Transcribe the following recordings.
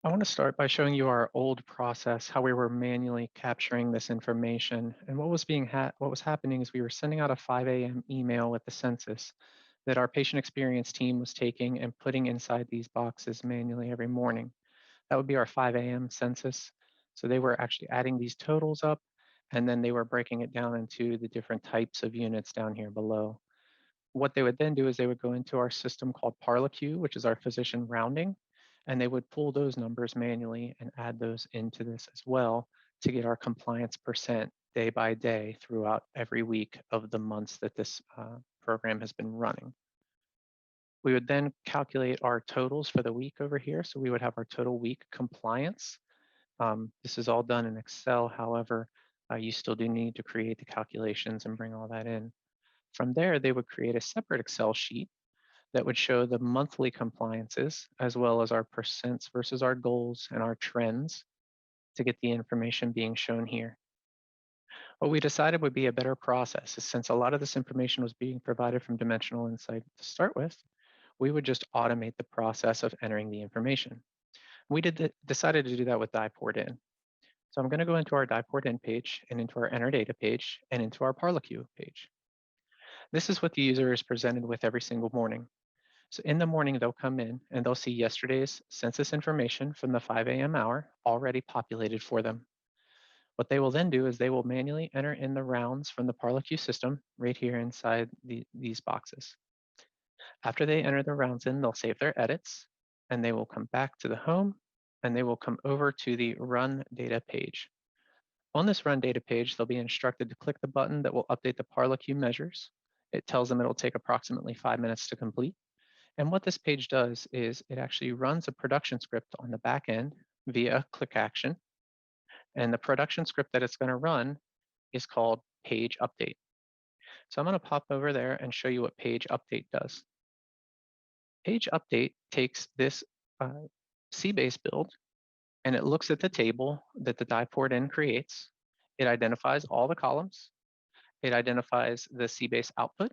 I want to start by showing you our old process, how we were manually capturing this information. And what was happening is we were sending out a 5 a.m. email with the census that our patient experience team was taking and putting inside these boxes manually every morning. That would be our 5 a.m. census. So they were actually adding these totals up, and then they were breaking it down into the different types of units down here below. What they would then do is they would go into our system called ParlaQ, which is our physician rounding, and they would pull those numbers manually and add those into this as well to get our compliance percent day by day throughout every week of the months that this program has been running. We would then calculate our totals for the week over here. So we would have our total week compliance. This is all done in Excel. However, you still do need to create the calculations and bring all that in. From there, they would create a separate Excel sheet that would show the monthly compliances as well as our percents versus our goals and our trends to get the information being shown here. What we decided would be a better process is since a lot of this information was being provided from Dimensional Insight to start with, we would just automate the process of entering the information. Decided to do that with DivePort in. So I'm going to go into our DivePort in page and into our Enter Data page and into our ParlaQ page. This is what the user is presented with every single morning. So in the morning, they'll come in and they'll see yesterday's census information from the 5 a.m. hour already populated for them. What they will then do is they will manually enter in the rounds from the ParlaQ system right here inside these boxes. After they enter the rounds in, they'll save their edits and they will come back to the home and they will come over to the Run Data page. On this Run Data page, they'll be instructed to click the button that will update the ParlaQ measures. It tells them it'll take approximately 5 minutes to complete. And what this page does is it actually runs a production script on the back end via click action. And the production script that it's going to run is called page update. So I'm going to pop over there and show you what page update does. Page update takes this C-base build and it looks at the table that the DivePort in creates. It identifies all the columns. It identifies the C-base output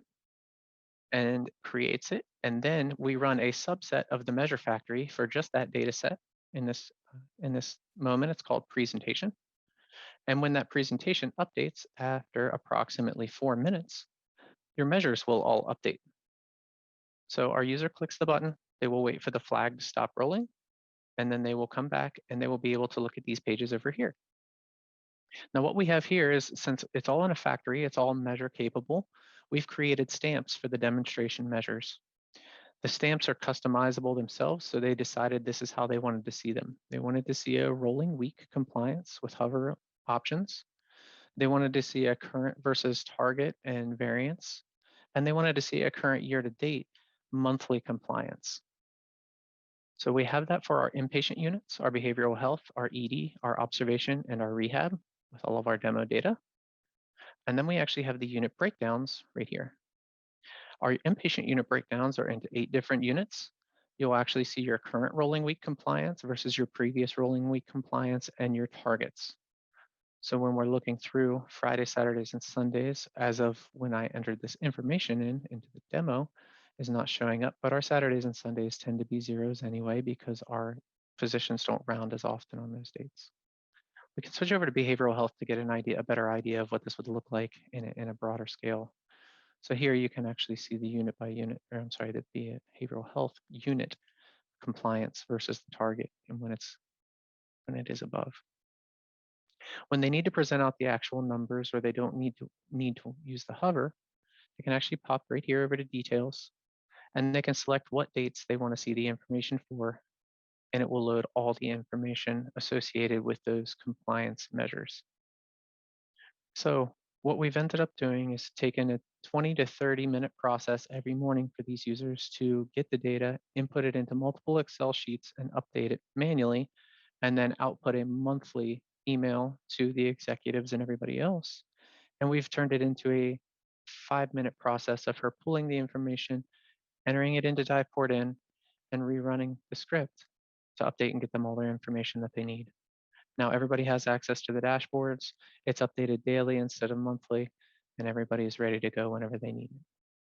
and creates it. And then we run a subset of the measure factory for just that data set. In this moment, it's called presentation. And when that presentation updates after approximately 4 minutes, your measures will all update. So our user clicks the button, they will wait for the flag to stop rolling, and then they will come back and they will be able to look at these pages over here. Now what we have here is, since it's all in a factory, it's all measure capable, we've created stamps for the demonstration measures. The stamps are customizable themselves, so they decided this is how they wanted to see them. They wanted to see a rolling week compliance with hover options. They wanted to see a current versus target and variance. And they wanted to see a current year to date monthly compliance. So we have that for our inpatient units, our behavioral health, our ED, our observation, and our rehab with all of our demo data. And then we actually have the unit breakdowns right here. Our inpatient unit breakdowns are into 8 different units. You'll actually see your current rolling week compliance versus your previous rolling week compliance and your targets. So when we're looking through Friday, Saturdays, and Sundays, as of when I entered this information into the demo, is not showing up, but our Saturdays and Sundays tend to be zeros anyway because our physicians don't round as often on those dates. We can switch over to behavioral health to get a better idea of what this would look like in a broader scale. So here you can actually see the unit by unit, or I'm sorry, the behavioral health unit compliance versus the target and when it is above. When they need to present out the actual numbers or they don't need to use the hover, they can actually pop right here over to details and they can select what dates they want to see the information for, and it will load all the information associated with those compliance measures. So what we've ended up doing is taking a 20 to 30-minute process every morning for these users to get the data, input it into multiple Excel sheets, and update it manually, and then output a monthly email to the executives and everybody else. And we've turned it into a 5-minute process of her pulling the information, entering it into DivePort in, and rerunning the script to update and get them all their information that they need. Now everybody has access to the dashboards. It's updated daily instead of monthly, and everybody is ready to go whenever they need it.